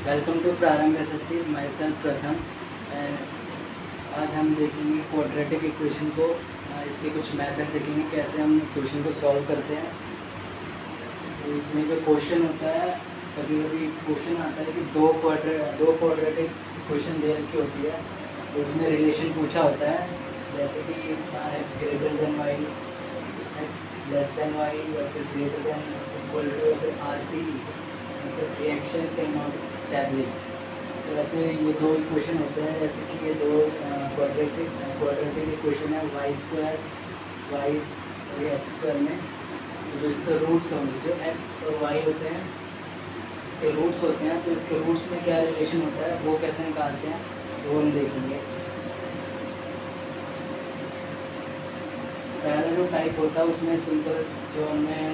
Welcome to प्रारंभ SSC my self प्रथम। आज हम देखेंगे क्वाड्रेटिक इक्वेशन को। इसके कुछ मेथड देखेंगे कैसे हम क्वेश्चन को सॉल्व करते हैं। तो इसमें जो क्वेश्चन होता है, कभी कभी क्वेश्चन आता है कि दो क्वाड्रेटिक इक्वेशन दे रखी होती है, तो उसमें रिलेशन पूछा होता है, जैसे कि X greater than Y, X less than Y, या फिर ग्रेटर देन इक्वल टू, या फिर आर सी मतलब रिएक्शन कैन नॉट स्टैब्लिश। तो ऐसे ये दो इक्वेशन होते हैं, जैसे कि ये दो क्वाड्रेटिक इक्वेशन है वाई स्क्वायर वाई और एक्स स्क्वायर में। तो जो इसके रूट्स होंगे, जो एक्स और वाई होते हैं इसके रूट्स होते हैं, तो इसके रूट्स में क्या रिलेशन होता है वो कैसे निकालते हैं वो हम देखेंगे। पहला जो टाइप होता है उसमें सिंपल जो हमें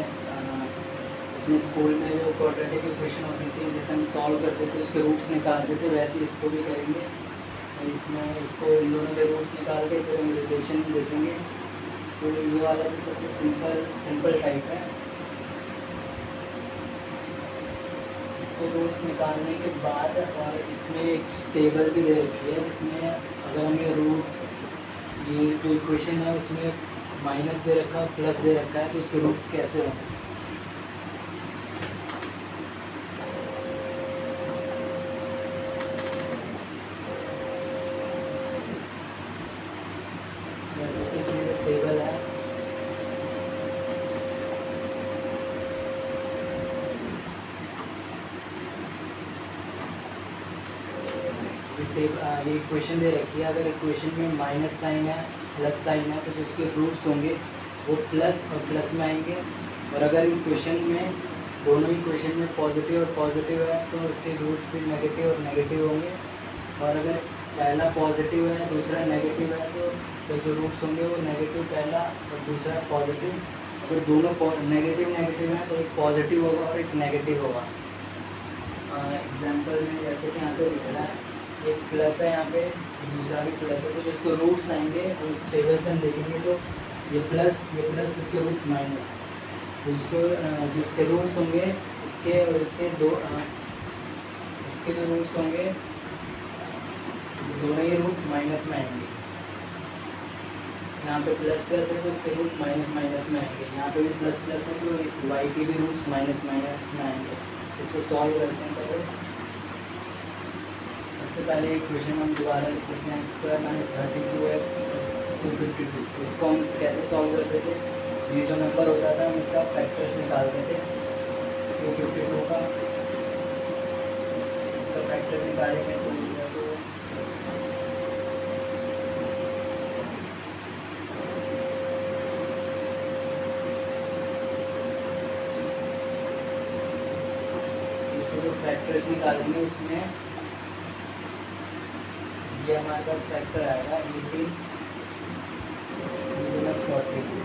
अपने स्कूल में जो क्वाड्रेटिक इक्वेशन होती थी जिसे हम सॉल्व करते थे उसके रूट्स निकालते थे, वैसे इसको भी करेंगे। इसमें इसको इन दोनों के रूट्स निकाल के फिर हम रिलेशन देखेंगे। तो ये वाला तो सबसे सिंपल टाइप है। इसको रूट्स निकालने के बाद और इसमें एक टेबल भी दे रखी है, जिसमें अगर हमें रूट ये जो इक्वेशन है उसमें माइनस दे रखा है प्लस दे रखा है, तो उसके रूट्स कैसे होंगे। टेबल है, ये इक्वेशन दे रखी है। अगर इक्वेशन में माइनस साइन है प्लस साइन है, तो जो उसके रूट्स होंगे वो प्लस और प्लस में आएंगे। और अगर इक्वेशन में दोनों इक्वेशन में पॉजिटिव और पॉजिटिव है तो उसके रूट्स भी नेगेटिव और नेगेटिव होंगे। और अगर पहला पॉजिटिव है दूसरा नेगेटिव है तो इसके जो रूट्स होंगे वो नेगेटिव पहला और दूसरा पॉजिटिव। अगर दोनों नेगेटिव हैं तो एक पॉजिटिव होगा और एक नेगेटिव होगा। एग्जांपल में जैसे कि यहाँ पे लिख रहा है एक प्लस है, यहाँ पे दूसरा भी प्लस है, तो जो इसके रूट्स आएंगे और इस टेबल से हम देखेंगे तो ये प्लस तो इसके रूट माइनस, तो जो इसके रूट्स होंगे इसके और इसके इसके जो रूट्स होंगे दोनों ही रूट माइनस में आएंगे। यहाँ पे प्लस है तो इसके रूट माइनस में आएंगे। यहाँ पे भी प्लस है तो इस वाई के भी रूट्स माइनस में आएंगे। इसको सॉल्व करते हैं। तो सबसे पहले इक्वेशन हम दोबारा लिख लेते हैं, एक्स स्क्वायर माइनस 32x 252। इसको हम कैसे सॉल्व करते थे, ये जो नंबर होता था हम इसका फैक्टर्स निकालते थे। 252 का इसका फैक्टर निकालेंगे तो इसको जो फैक्टर्स निकालेंगे उसमें ये हमारे पास फैक्टर आएगा 18 42।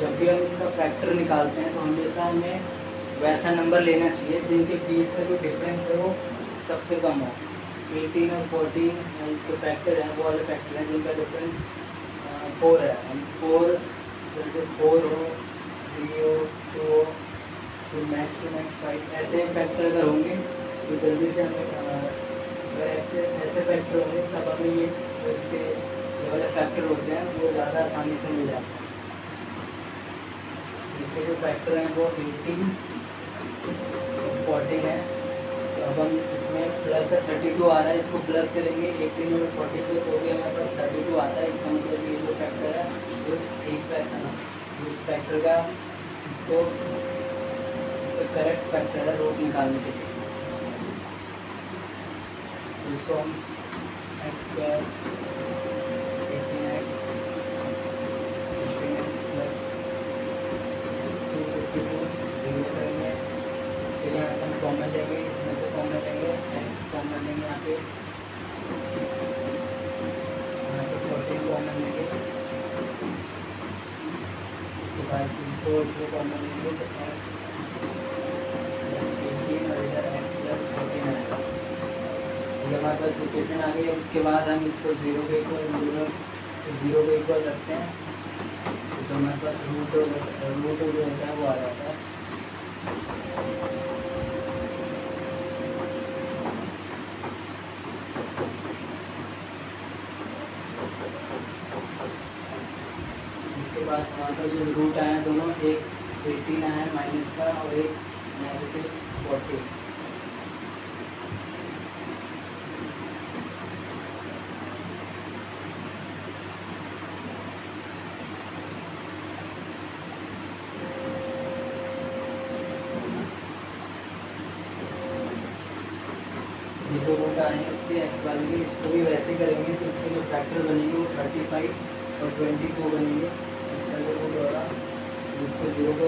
जब भी हम इसका फैक्टर निकालते हैं तो हमेशा हमें वैसा नंबर लेना चाहिए जिनके बीच में जो डिफरेंस है वो सबसे कम हो। 18 और 14 इसके फैक्टर हैं, वो वाले फैक्टर हैं जिनका डिफरेंस 4 है। हम 4 जैसे 4 हो 3 हो 2 हो तो मैक्स टू मैक्स 5 ऐसे फैक्टर अगर होंगे तो जल्दी से हमें अगर ऐसे फैक्टर होंगे तब हमें ये जो इसके वाले फैक्टर होते हैं वो ज़्यादा आसानी से मिल जाते हैं। इसके जो फैक्टर हैं वो 18 14 है। तो अब हम इसमें प्लस 32 आ रहा है, इसको प्लस करेंगे 18 और 42 तो भी हमारे पास 32 आता है। इसका मतलब ये जो फैक्टर है वो ठीक फैक्टर इस फैक्टर का इसका करेक्ट फैक्टर है रूट निकालने के लिए। इसको हम x square 18x plus 252 zero करेंगे। फिर यहाँ से हम कॉमन लेंगे, इसमें से कॉमन लेंगे एक्स कॉमन लेंगे, यहाँ पे 14 कॉमन लेंगे। उसके बाद इसको कॉमन लेंगे तो एक्स प्लस 18 और इधर एक्स प्लस 14 आएगा। हमारे पास इक्वेशन आ गई है। उसके बाद हम इसको जीरो के इक्वल रखते हैं तो हमारे पास रूट जो होता है वो आ जाता है। पर जो रूट आया दोनों, एक 18 आया माइनस का और एक -40। ये दो रूट आए हैं इसके एक्स वाले के, इसको भी वैसे करेंगे तो इसके जो फैक्टर बनेंगे वो 35 और 22 बनेंगे। इसका जो रूट होगा इसको 0 को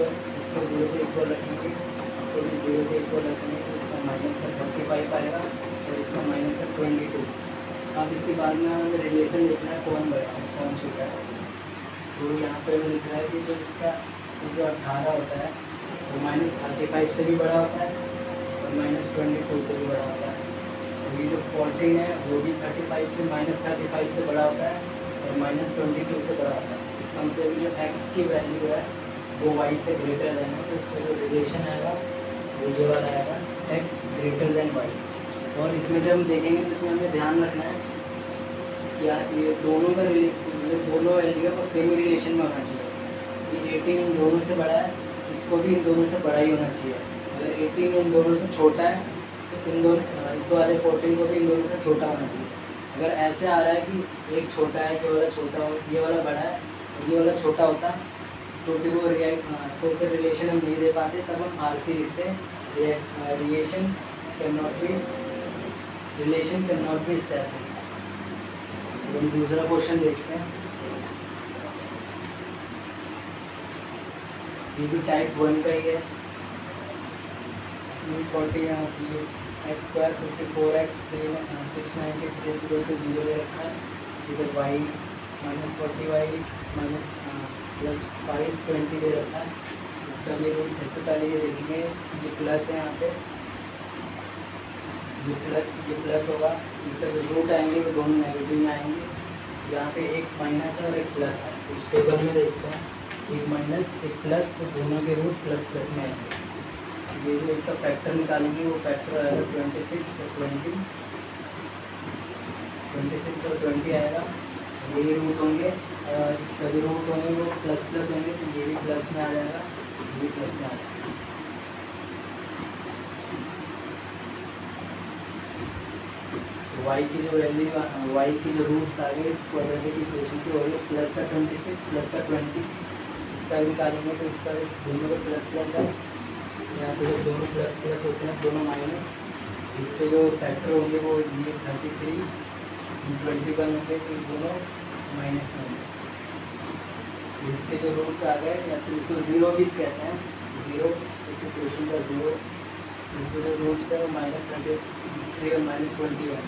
इक्वल रखेंगे, इसको भी 0 के इक्वल रखेंगे, तो इसका माइनस का 35 आएगा और इसका माइनस का 22। अब इसके बाद में हमें रिलेशन देखना है कौन बड़ा है कौन छोटा है। तो यहाँ पर हमें दिख रहा है कि जो इसका जो 18 होता है वो -35 से भी बड़ा होता है और -22 से भी बड़ा होता है। ये जो 14 है वो भी 35 से -35 से बड़ा होता है और -22 से बड़ा होता है। इसका मतलब जो x की वैल्यू है वो y से ग्रेटर देन है, तो इसका जो रिलेशन आएगा वो ये वाला आएगा x ग्रेटर देन y। और इसमें जब हम देखेंगे तो इसमें हमें ध्यान रखना है क्या ये दोनों का दोनों वैल्यू है वो सेमी रिलेशन में होना चाहिए। ये 18 इन दोनों से बड़ा है, इसको भी इन दोनों से बड़ा ही होना चाहिए। अगर 18 इन दोनों से छोटा है तो इन दोनों इस वाले 14 को भी इन दोनों से छोटा होना चाहिए। अगर ऐसे आ रहा है कि एक छोटा है ये वाला छोटा हो ये वाला बड़ा है और ये वाला छोटा होता तो फिर वो तो फिर रिलेशन हम नहीं दे पाते, तब हम RC लिखते हैं, relation can not be established. हम दूसरा क्वेश्चन देखते हैं। ये भी टाइप 1 का ही है। इसमें 40 x स्क्वायर 54x 693 0 ले रखा है। इधर y -40y प्लस 520 दे रखा है। इसका भी रूट सबसे पहले ये देखेंगे, ये प्लस है यहाँ पे, ये प्लस होगा। इसका जो रूट आएंगे वो दोनों नेगेटिव में आएंगे। यहाँ पे एक माइनस है और एक प्लस है। इस टेबल में देखते हैं एक माइनस एक प्लस, तो दोनों के रूट प्लस प्लस में आएंगे। ये जो इसका फैक्टर निकालेंगे वो फैक्टर आएगा 26 और 20 आएगा। ये रूट होंगे और इसका भी रूट होंगे वो प्लस प्लस होंगे, तो ये भी प्लस में आ जाएगा, ये भी प्लस में आ जाएगा। तो y की जो वैल्यू y की जो रूट्स आ गए इस क्वाड्रेटिक इक्वेशन की हो गई प्लस का 26 प्लस का 20। इसका भी निकालेंगे तो इसका दोनों का प्लस प्लस है, यहाँ पे जब दोनों प्लस प्लस होते हैं दोनों माइनस, इसके जो फैक्टर होंगे वो ये 33 21 होंगे, तो दोनों माइनस में होंगे। इसके जो रूट्स आ गए या फिर इसको जीरो भी कहते हैं, जीरो इस इक्वेशन का जीरो, इसके जो रूट्स है वो -33 और -21।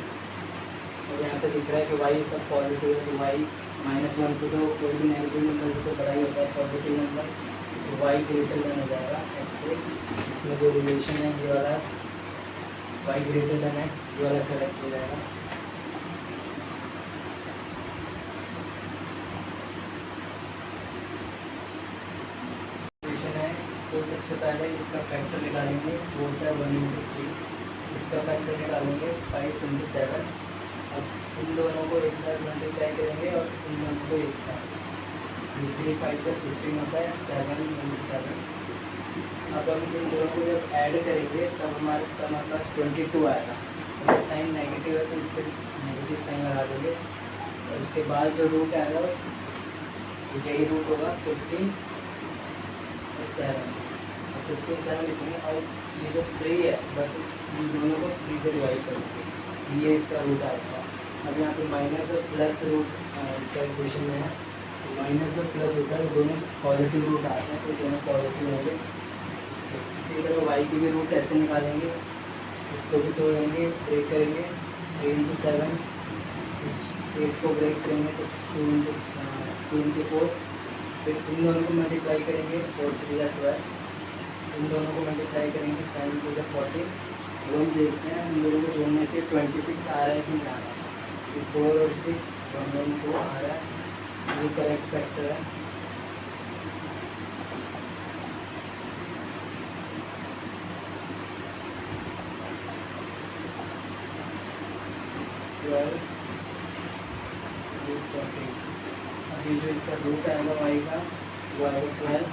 और यहाँ पे दिख रहा है कि y सब पॉजिटिव है, तो y -1 से तो कोई भी नेगेटिव नंबर से तो बड़ा ही होता है पॉजिटिव नंबर, तो y ग्रेटर देन हो जाएगा x से। इसमें जो रिलेशन है ये वाला y ग्रेटर देन x, ये वाला करेक्ट हो जाएगा। रिलेशन है, इसको सबसे पहले इसका फैक्टर निकालेंगे, वो होता है 1/3। इसका फैक्टर निकालेंगे 5 × 7। अब इन दोनों को एक साथ मल्टीप्लाई करेंगे और इन दोनों को एक साथ, 3 5 का 15 होता है, 7 × 7। अब हम इन दोनों को जब ऐड करेंगे तब हमारे पास 22 आएगा। अगर साइन नेगेटिव है तो इस पर नेगेटिव साइन लगा देंगे। और उसके बाद जो रूट आएगा यही रूट होगा 15 और 7, और 15 7 लिखेंगे। और ये जो 3 है बस इन दोनों को 3 से डिवाइड कर देंगे, ये इसका रूट आएगा। अब यहाँ पे माइनस और प्लस रूट इसका इक्वेशन में है, तो माइनस और प्लस होता है, तो दोनों पॉजिटिव रूट आते हैं, तो दोनों पॉजिटिव होंगे। इसी तरह y की भी रूट ऐसे निकालेंगे, इसको भी तोड़ेंगे, ब्रेक करेंगे 3 × 7, इस 8 को ब्रेक करेंगे तो 2 × 4, फिर इन दोनों को मल्टीप्लाई करेंगे 4 × 3 = 12, इन दोनों को मल्टीप्लाई करेंगे 7 × 2 = 40। अब हम देखते हैं इन दोनों को जोड़ने से 26 आ रहा है कि नहीं आ रहा है। 4 और 6 दोनों को आ रहा है, ये करेक्ट फैक्टर है। अभी जो इसका रूट आएगा y का y 12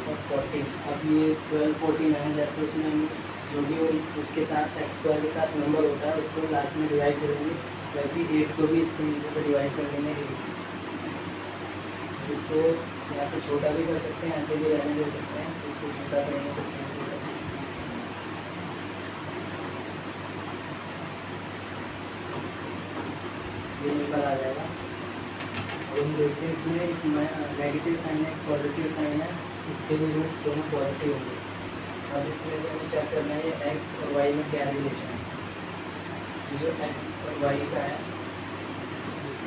और 14। अब ये 12 14 है, जैसे उसमें हम जो भी उसके साथ एक्स स्क्वायर के साथ नंबर होता है उसको लास्ट में डिवाइड करेंगे, वैसे ही 8 को भी इसके नीचे से डिवाइड कर देंगे 8। इसको या तो छोटा भी कर सकते हैं, ऐसे भी रहने दे सकते हैं, तो इसको छोटा करेंगे तो ये निकल आ जाएगा। और हम देखते हैं इसमें एक नेगेटिव साइन है, एक पॉजिटिव साइन है, इसके भी रूट दोनों पॉजिटिव होंगे। अब इसमें से हमें चेक करना है ये एक्स और वाई में क्या रिलेशन है। ये जो एक्स और वाई का है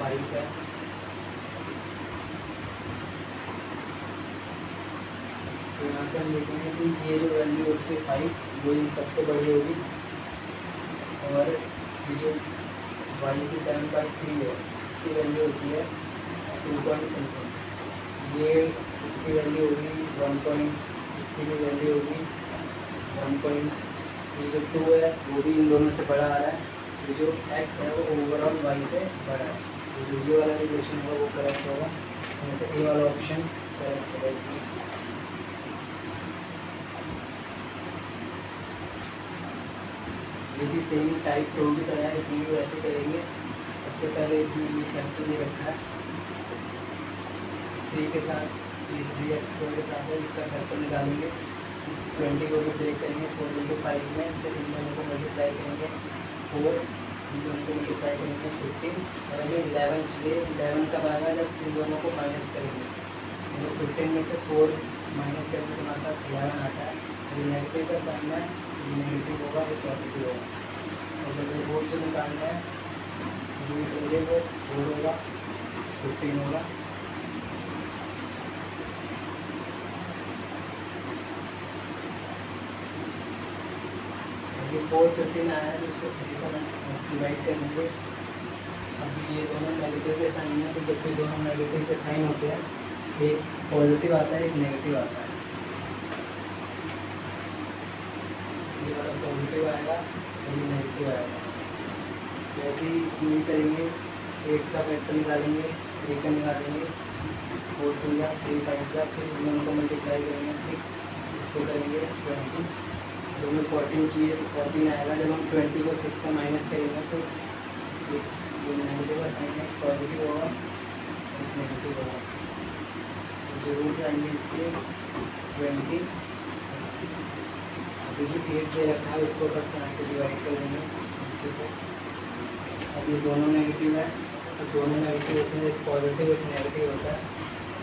5 है, तो यहाँ से हम देखेंगे कि ये जो वैल्यू होती है 5 वो इन सबसे बड़ी होगी, और ये जो वाई की 7/3 है इसकी वैल्यू होती है 2 पॉइंट समथिंग, ये इसकी वैल्यू होगी 1 पॉइंट, इसकी भी वैल्यू होगी 1 पॉइंट, ये जो 2 है वो भी इन दोनों से बड़ा आ रहा है, ये जो x है वो ओवरऑल y से बड़ा है, तो जो ये वाला रिलेशन होगा वो करेक्ट होगा, इसमें से ए वाला ऑप्शन करेक्ट होगा इसमें। ये भी सेम टाइप 2 की तरह है, इसमें भी वैसे करेंगे। सबसे पहले इसमें ये फैक्टर दे रखा है 3 के साथ, ये 3x² के साथ है, इसका फैक्टर निकालेंगे, इस 20 को भी ब्रेक करेंगे 4 × 5 में, फिर इन दोनों को मल्टीप्लाई करेंगे 4, इन दोनों को मल्टीप्लाई करेंगे 15, और अभी 11 चाहिए। 11 कब आएगा जब इन दोनों को माइनस करेंगे, तो 15 में से 4 माइनस करेंगे तो हमारे पास 11 आता है। ये नेगेटिव का साइन है, ये नेगेटिव होगा, ये पॉजिटिव होगा, और जब ये बोर्ड से निकालना है ये करेंगे वो 4 होगा 15 होगा, ये 4 15 आया है तो इसको 3 से डिवाइड कर देंगे। अभी ये दोनों नेगेटिव के साइन है, तो जब भी दोनों नेगेटिव के साइन होते हैं एक पॉजिटिव आता है एक नेगेटिव आता है, ये वाला पॉजिटिव आएगा और ये नेगेटिव आएगा। जैसे ही इसमें करेंगे 8 का फैक्टर निकालेंगे, 3 का निकालेंगे, 4 2 या 3 5 या, फिर दोनों को मल्टीप्लाई करेंगे 6, इसको करेंगे 20, दोनों 14 चाहिए तो 14 आएगा। जब हम 20 को 6 से माइनस करेंगे तो ये नेगेटिव का साइन है, पॉजिटिव होगा एक नेगेटिव होगा, तो जो रूट आएंगे इसके 20 और 6। अभी जो 8 दे रखा है उसको बस यहाँ पे डिवाइड कर देंगे नीचे से। अब ये दोनों नेगेटिव है, तो दोनों नेगेटिव होते हैं, एक पॉजिटिव एक नेगेटिव होता है,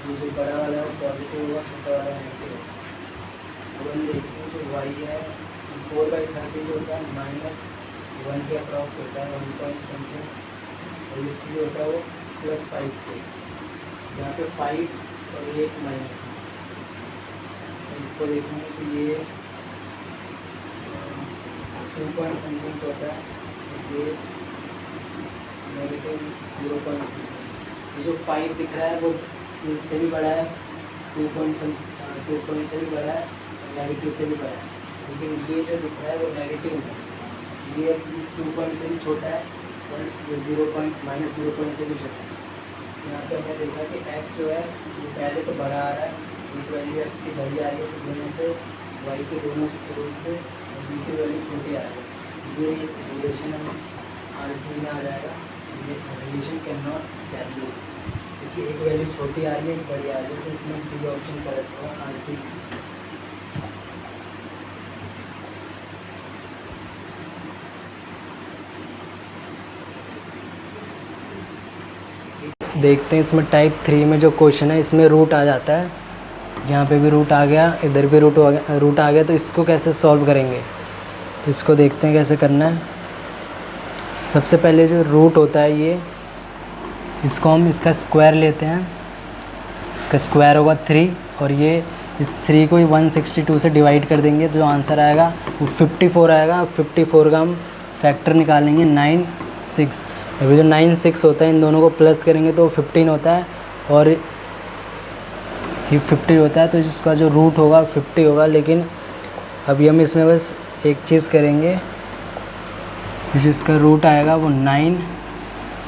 ये जो बड़ा वाला है वो पॉजिटिव होगा, छोटा वाला नेगेटिव होगा। अब हम देखते हैं जो वाई है 4/30 जो होता है -1 के अप्रॉक्स होता है, 1 पॉइंट समथिंग, और ये 3 होता है वो +5 के, यहाँ पे 5 और ये एक माइनस है, तो इसको देखेंगे कि ये 2 पॉइंट समथिंग होता है, ये नेगेटिव 0 पॉइंट समथिंग। ये जो 5 दिख रहा है वो इससे भी बड़ा है, 2 पॉइंट से भी बड़ा है, नेगेटिव से भी बड़ा है, लेकिन ये जो दिख रहा है वो नेगेटिव है, ये 2 पॉइंट से भी छोटा है और ये 0 पॉइंट से भी छोटा है। यहाँ पे हमने देखा कि x जो है ये पहले तो बड़ा आ रहा है, एक वैल्यू x की बड़ी आ रही है दोनों से, y के दोनों रूट से, और दूसरी वैल्यू छोटी आ रही है। ये रिलेशन हम RC में आ जाएगा, ये रिलेशन कैन नॉट एस्टैब्लिश, क्योंकि एक वैल्यू छोटी आ रही है एक बड़ी आ रही है, तो इसमें डी ऑप्शन करेक्ट होगा RC। देखते हैं इसमें टाइप 3 में जो क्वेश्चन है इसमें रूट आ जाता है, यहाँ पे भी रूट आ गया, इधर भी रूट आ गया, तो इसको कैसे सॉल्व करेंगे, तो इसको देखते हैं कैसे करना है। सबसे पहले जो रूट होता है ये, इसको हम इसका स्क्वायर लेते हैं, इसका स्क्वायर होगा 3, और ये इस 3 को ही 162 से डिवाइड कर देंगे, जो आंसर आएगा वो 54 आएगा। 54 का हम फैक्टर निकालेंगे 9 6, अभी जो 9 6 होता है इन दोनों को प्लस करेंगे तो 15 होता है, और ये 50 होता है, तो इसका जो रूट होगा 50 होगा। लेकिन अभी हम इसमें बस एक चीज़ करेंगे, जो इसका रूट आएगा वो 9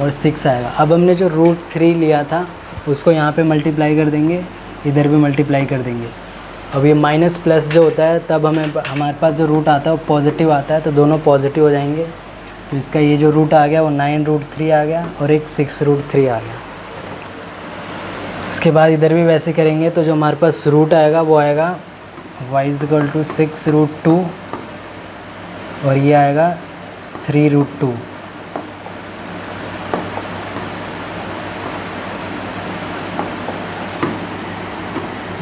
और 6 आएगा। अब हमने जो रूट 3 लिया था उसको यहाँ पे मल्टीप्लाई कर देंगे, इधर भी मल्टीप्लाई कर देंगे। अब ये माइनस प्लस जो होता है तब हमारे पास जो रूट आता है वो पॉजिटिव आता है, तो दोनों पॉजिटिव हो जाएंगे। तो इसका ये जो रूट आ गया वो 9√3 आ गया और एक 6√3 आ गया। उसके बाद इधर भी वैसे करेंगे तो जो हमारे पास रूट आएगा वो आएगा y = 6√2 और ये आएगा 3√2।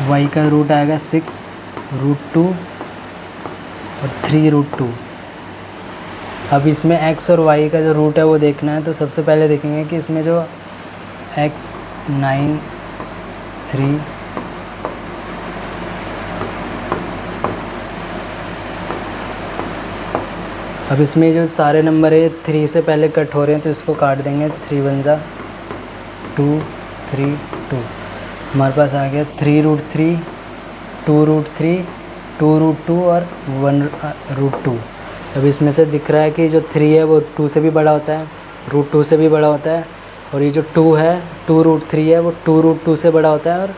y का रूट आएगा 6√2 और 3√2। अब इसमें x और y का जो रूट है वो देखना है, तो सबसे पहले देखेंगे कि इसमें जो x 9 3 अब इसमें जो सारे नंबर है 3 से पहले कट हो रहे हैं तो इसको काट देंगे। 3 1 जा 2 3 2। हमारे पास आ गया 3√3 2√3 2√2 और 1√2। अब इसमें से दिख रहा है कि जो 3 है वो 2 से भी बड़ा होता है, √2 से भी बड़ा होता है, और ये जो 2 है 2√3 है वो 2√2 से बड़ा होता है और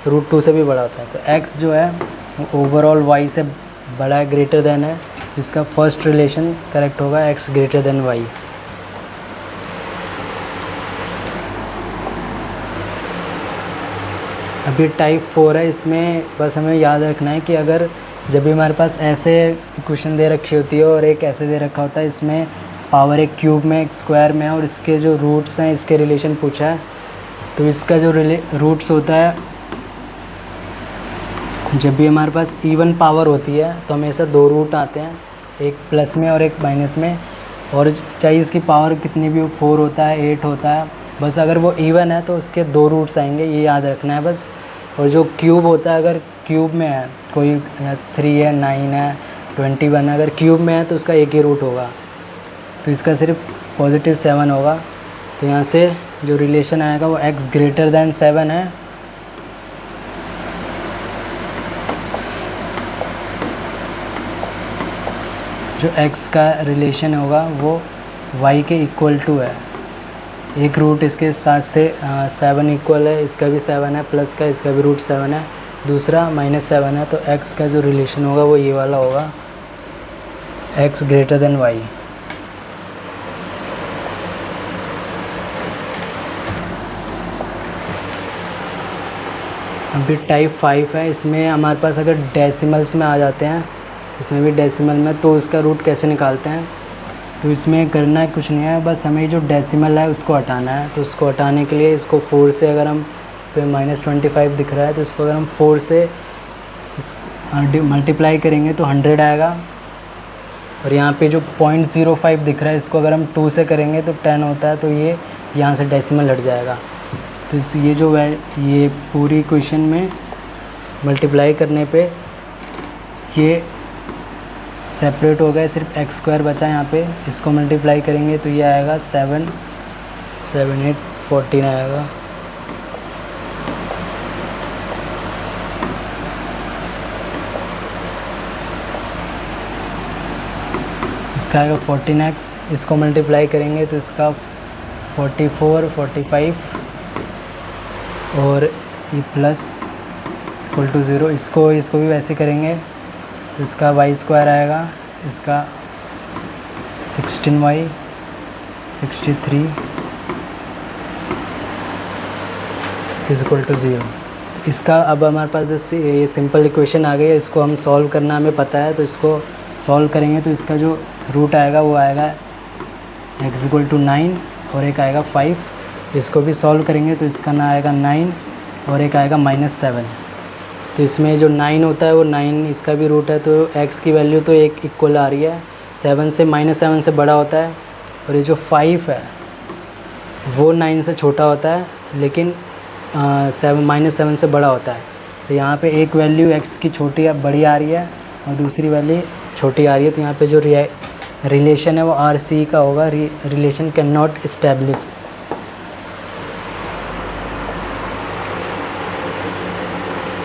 √2 से भी बड़ा होता है। तो x जो है वो ओवरऑल y से बड़ा है, ग्रेटर देन है, तो इसका फर्स्ट रिलेशन करेक्ट होगा x ग्रेटर देन y। अभी टाइप 4 है, इसमें बस हमें याद रखना है कि अगर जब भी हमारे पास ऐसे इक्वेशन दे रखी होती है और एक ऐसे दे रखा होता है, इसमें पावर एक क्यूब में एक स्क्वायर में और इसके जो रूट्स हैं इसके रिलेशन पूछा है, तो इसका जो रूट्स होता है जब भी हमारे पास इवन पावर होती है तो हमेशा 2 रूट आते हैं, एक प्लस में और एक माइनस में, और चाहे इसकी पावर कितनी भी हो 4 होता है 8 होता है, बस अगर वो इवन है तो उसके 2 रूट्स आएंगे, ये याद रखना है बस। और जो क्यूब होता है अगर क्यूब में है कोई 3 है 9 है 21 है, अगर क्यूब में है तो उसका एक ही रूट होगा, तो इसका सिर्फ +7 होगा। तो यहाँ से जो रिलेशन आएगा वो x ग्रेटर दैन 7 है। जो x का रिलेशन होगा वो y के इक्वल टू है, एक रूट इसके साथ से 7 इक्वल है, इसका भी 7 है, प्लस का इसका भी रूट 7 है, दूसरा -7 है, तो x का जो रिलेशन होगा वो ये वाला होगा, x ग्रेटर देन y। अभी टाइप 5 है, इसमें हमारे पास अगर डेसिमल्स में आ जाते हैं, इसमें भी डेसिमल में, तो उसका रूट कैसे निकालते हैं। तो इसमें करना है कुछ नहीं है, बस हमें जो डेसिमल है उसको हटाना है। तो उसको हटाने के लिए इसको 4 से अगर हम -25 दिख रहा है तो इसको अगर हम 4 से मल्टीप्लाई करेंगे तो 100 आएगा, और यहाँ पे जो 0.05 दिख रहा है इसको अगर हम 2 से करेंगे तो 10 होता है, तो ये यहाँ से डेसिमल हट जाएगा। तो ये पूरी इक्वेशन में मल्टीप्लाई करने पे ये सेपरेट हो गया, सिर्फ x² बचा यहाँ पे, इसको मल्टीप्लाई करेंगे तो ये आएगा 7 7 8 14 आएगा। इसका आएगा 14x, इसको मल्टीप्लाई करेंगे तो इसका 44 45 और ये प्लस = 0, इसको भी वैसे करेंगे तो इसका y² आएगा, इसका 16y 63 = 0। इसका अब हमारे पास जो ये सिंपल इक्वेशन आ गई है, इसको हम सॉल्व करना हमें पता है, तो इसको सॉल्व करेंगे तो इसका जो रूट आएगा वो आएगा x = 9 और एक आएगा 5। इसको भी सॉल्व करेंगे तो इसका ना आएगा 9 और एक आएगा -7। तो इसमें जो 9 होता है वो 9 इसका भी रूट है, तो x की वैल्यू तो एक इक्वल आ रही है, 7 से -7 से बड़ा होता है, और ये जो 5 है वो 9 से छोटा होता है लेकिन -7 से बड़ा होता है। तो यहाँ पे एक वैल्यू x की बड़ी आ रही है और दूसरी वैल्यू छोटी आ रही है, तो यहाँ पे जो रिलेशन है वो RC का होगा, रिलेशन कैन नॉट इस्टेब्लिश।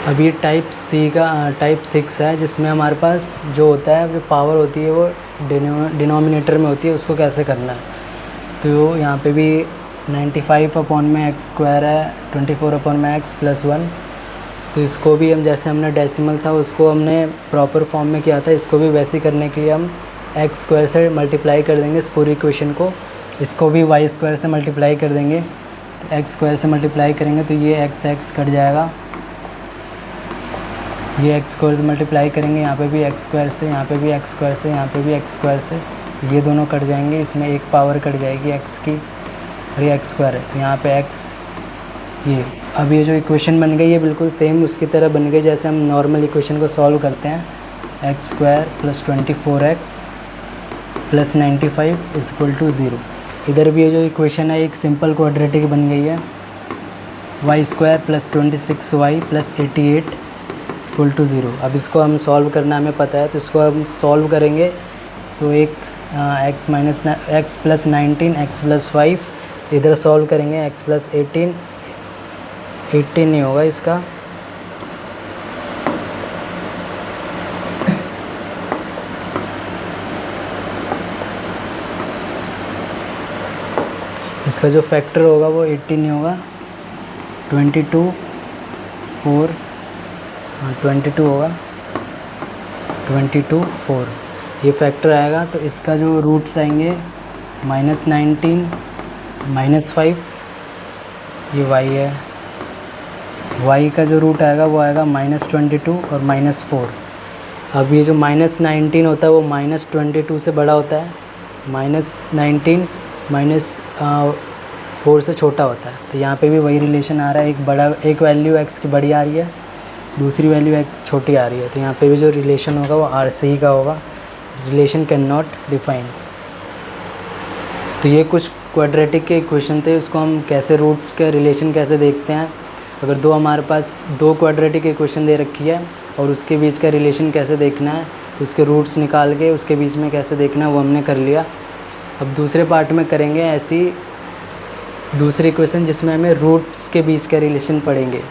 अब ये टाइप 6 है, जिसमें हमारे पास जो होता है जो पावर होती है वो डिनोमिनेटर में होती है, उसको कैसे करना है। तो यहाँ पे भी 95/x² है, 24/x + 1, तो इसको भी हम जैसे हमने डेसिमल था उसको हमने प्रॉपर फॉर्म में किया था, इसको भी वैसे ही करने के लिए हम एक्स स्क्वायर से मल्टीप्लाई कर देंगे इस पूरी इक्वेशन को। इसको भी वाई स्क्वायर से मल्टीप्लाई कर देंगे, एक्स स्क्वायर से मल्टीप्लाई करेंगे तो ये एक्स एक्स कट जाएगा, ये एक्स स्क्वायर से मल्टीप्लाई करेंगे, यहाँ पे भी एक्स स्क्वायर से, यहाँ पे भी एक्स स्क्वायर से, यहाँ पे भी एक्स स्क्वायर से, ये दोनों कट जाएंगे, इसमें एक पावर कट जाएगी एक्स की और ये एक्स स्क्वायर है तो यहाँ पे एक्स ये। अब ये जो इक्वेशन बन गई ये बिल्कुल सेम उसकी तरह बन गई जैसे हम नॉर्मल इक्वेशन को सॉल्व करते हैं। X square plus 24x plus 95 is equal to 0। इधर भी ये जो इक्वेशन है एक सिंपल क्वाड्रेटिक बन गई है। Y square plus 26y plus 88 equal to 0। अब इसको हम सॉल्व करना हमें पता है तो इसको हम सॉल्व करेंगे तो एक x प्लस 19 x प्लस 5 इधर सॉल्व करेंगे, x प्लस 18 नहीं होगा इसका, इसका जो फैक्टर होगा वो 18 नहीं होगा, 22 4 22 होगा, 22 4 ये फैक्टर आएगा। तो इसका जो रूट्स आएंगे -19 -5 ये y है, y का जो रूट आएगा वो आएगा -22 और -4। अब ये जो -19 होता है वो -22 से बड़ा होता है, -19 -4 से छोटा होता है। तो यहाँ पे भी वही रिलेशन आ रहा है, एक वैल्यू x की बड़ी आ रही है, दूसरी वैल्यू x छोटी आ रही है, तो यहाँ पे भी जो रिलेशन होगा वो आर से ही का होगा, रिलेशन कैन नॉट डिफाइन। तो ये कुछ क्वाड्रेटिक के इक्वेशन थे, उसको हम कैसे रूट्स के रिलेशन कैसे देखते हैं। अगर हमारे पास दो क्वाड्रेटिक इक्वेशन दे रखी है और उसके बीच का रिलेशन कैसे देखना है, उसके रूट्स निकाल के उसके बीच में कैसे देखना है वो हमने कर लिया। अब दूसरे पार्ट में करेंगे ऐसी दूसरी इक्वेशन जिसमें हमें रूट्स के बीच का रिलेशन पढ़ेंगे।